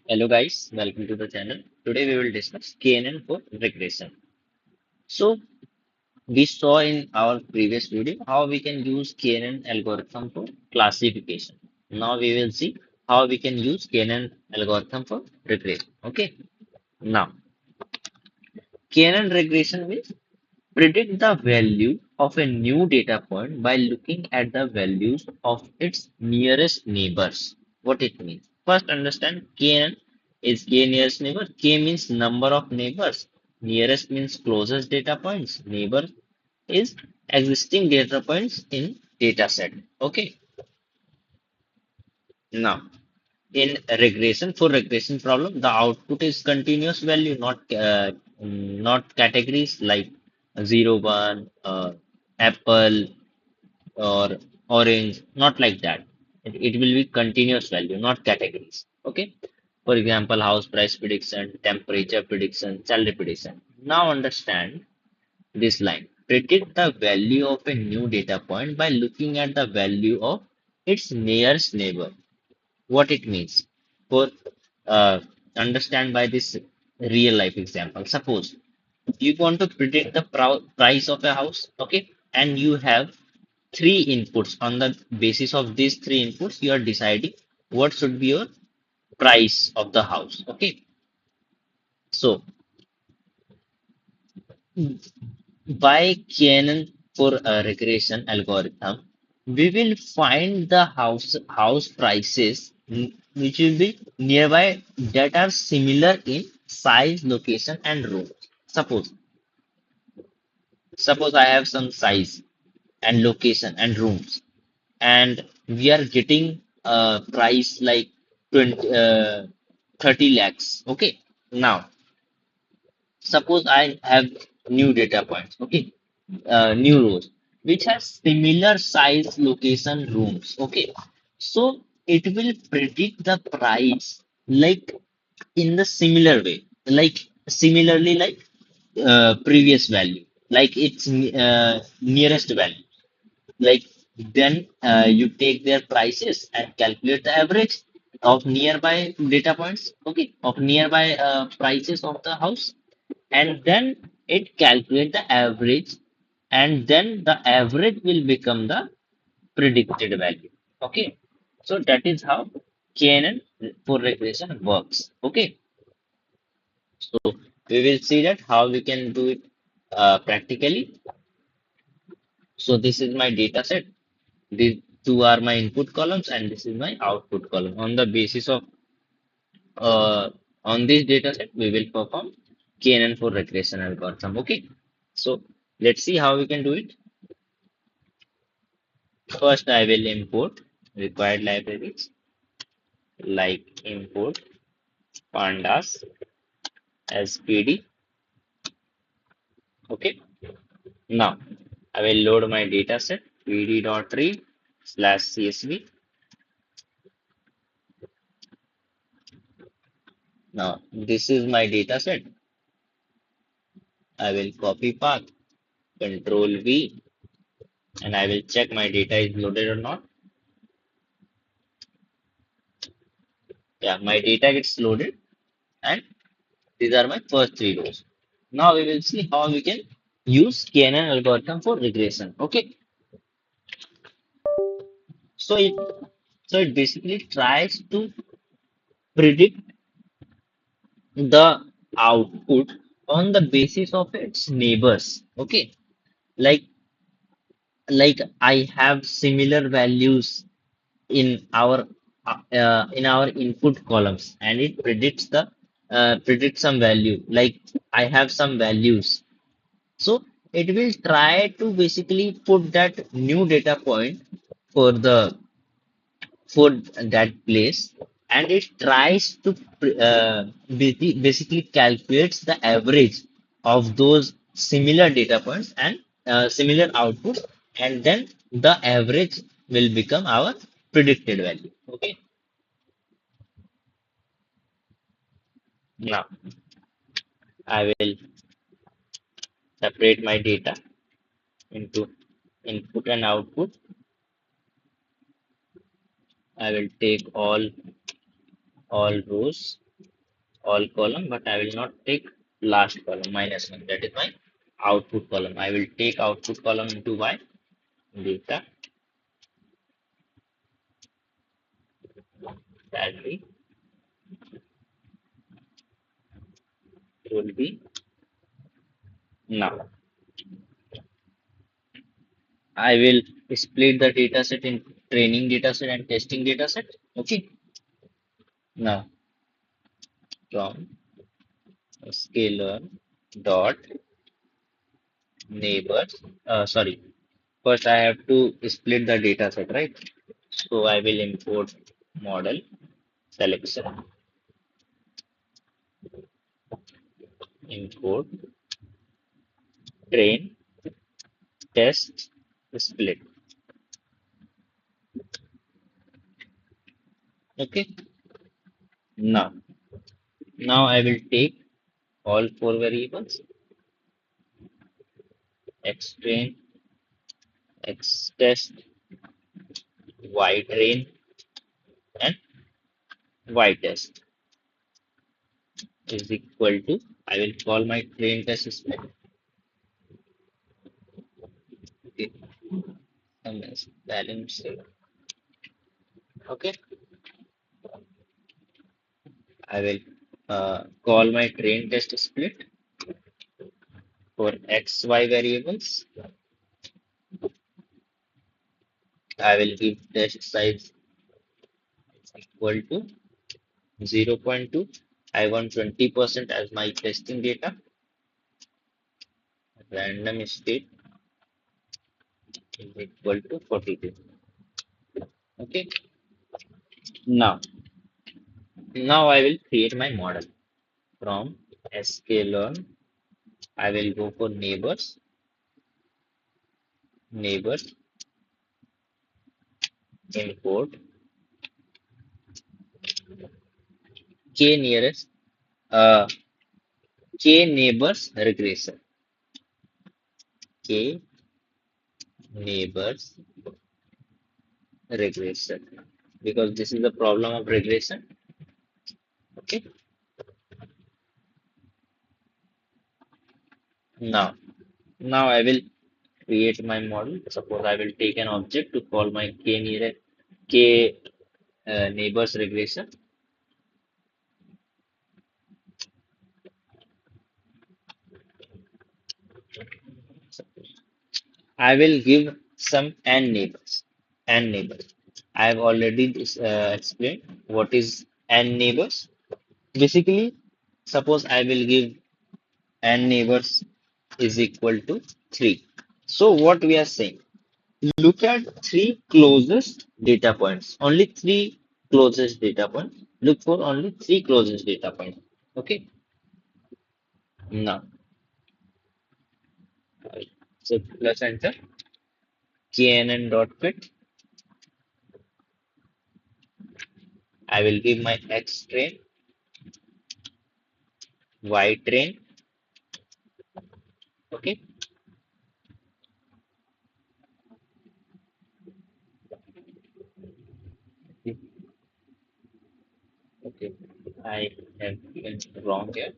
Hello guys, welcome to the channel. Today we will discuss KNN for regression. So we saw in our previous video how we can use KNN algorithm for classification. Now we will see how we can use KNN algorithm for regression. Okay. Now KNN regression means predict the value of a new data point by looking at the values of its nearest neighbors. What it means? First, understand KN is K nearest neighbor. K means number of neighbors. Nearest means closest data points. Neighbor is existing data points in data set. Okay. Now, in regression, for regression problem, the output is continuous value, not categories like 0, 1, apple, or orange, not like that. It will be continuous value, not categories. Okay. For example, house price prediction, temperature prediction, salary prediction. Now understand this line. Predict the value of a new data point by looking at the value of its nearest neighbor. What it means? For understand by this real life example. Suppose you want to predict the price of a house, okay, and you have three inputs. On the basis of these three inputs you are deciding what should be your price of the house. Okay, so by KNN for a regression algorithm, we will find the house prices which will be nearby that are similar in size, location, and room. Suppose I have some size and location and rooms, and we are getting a price like 20, 30 lakhs. Okay. Now, suppose I have new data points. Okay. New rows, which has similar size, location, rooms. Okay. So it will predict the price like in the similar way, like similarly like previous value, like its nearest value. Like then you take their prices and calculate the average of nearby data points, okay, of nearby prices of the house, and then it calculate the average, and then the average will become the predicted value. Okay, so that is how KNN for regression works. Okay, so we will see that how we can do it practically. So this is my data set. These two are my input columns and this is my output column. On the basis of uh, on this data set, we will perform KNN for regression algorithm. Okay. So let's see how we can do it. First, I will import required libraries like import pandas spd. Okay. Now I will load my data set pd.read/csv. Now this is my data set. I will copy path, control V, and I will check my data is loaded or not. Yeah, my data gets loaded, and these are my first three rows. Now we will see how we can use KNN algorithm for regression. Okay, so it basically tries to predict the output on the basis of its neighbors. Okay, like I have similar values in our input columns, and it predicts some value, like I have some values, so it will try to basically put that new data point for the for that place, and it tries to basically calculates the average of those similar data points and similar outputs, and then the average will become our predicted value. Okay, now I will separate my data into input and output. I will take all rows all column, but I will not take last column -1. That is my output column. I will take output column into y data salary will be now. I will split the data set in training data set and testing data set. Okay. Now from scalar dot neighbors. Sorry. First, I have to split the data set, right? So I will import model selection, import train test split. Okay. Now, now I will take all four variables x train, x test, y train, and y test is equal to. I will call my train test split. Okay. Balance. Okay. I will call my train test split for x, y variables. I will give test size equal to 0.2. I want 20% as my testing data. Random state is equal to 42. Okay. Now I will create my model from sklearn. I will go for neighbors, import k nearest, uh, k neighbors regressor, k neighbors regressor, because this is the problem of regression. Okay. Now, now I will create my model. Suppose I will take an object to call my k neighbors regression. I will give some n neighbors. I have already explained what is n neighbors. Basically, suppose I will give n neighbors is equal to 3. So what we are saying, look at three closest data points. Only three closest data points. Look for only three closest data points. Okay. Now, so let's enter KNN.fit. I will give my X train, Y train. Okay. Okay. I have given wrong here.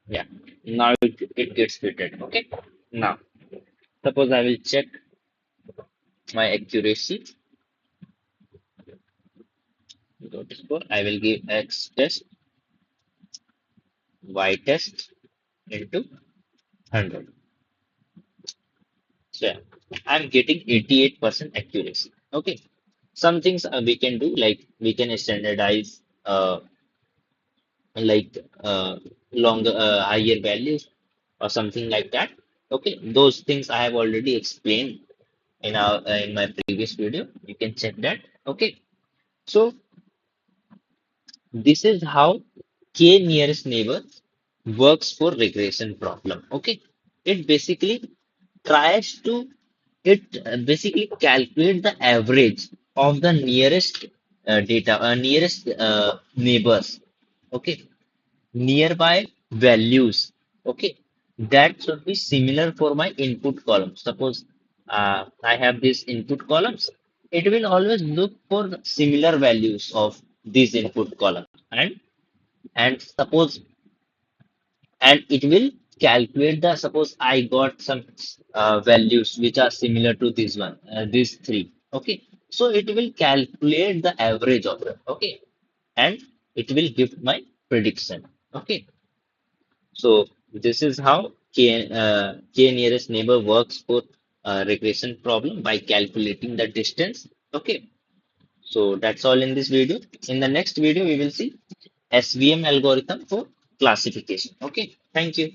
Yeah. Now it gets fitted. Okay. Now, suppose I will check my accuracy. I will give X test, Y test into 100. So yeah, I'm getting 88% accuracy. Okay. Some things we can do, like we can standardize like longer higher values or something like that. Okay, those things I have already explained in my previous video. You can check that. Okay, so this is how k nearest neighbor works for regression problem. Okay, it basically tries to it basically calculate the average of the nearest neighbors. Okay, nearby values. Okay, that should be similar for my input column. Suppose I have these input columns, it will always look for the similar values of these input columns and And suppose, and it will calculate the, suppose I got some values which are similar to this one, these three. Okay. So it will calculate the average of them. Okay. And it will give my prediction. Okay. So this is how K nearest neighbor works for regression problem by calculating the distance. Okay. So that's all in this video. In the next video, we will see SVM algorithm for classification. Okay. Thank you.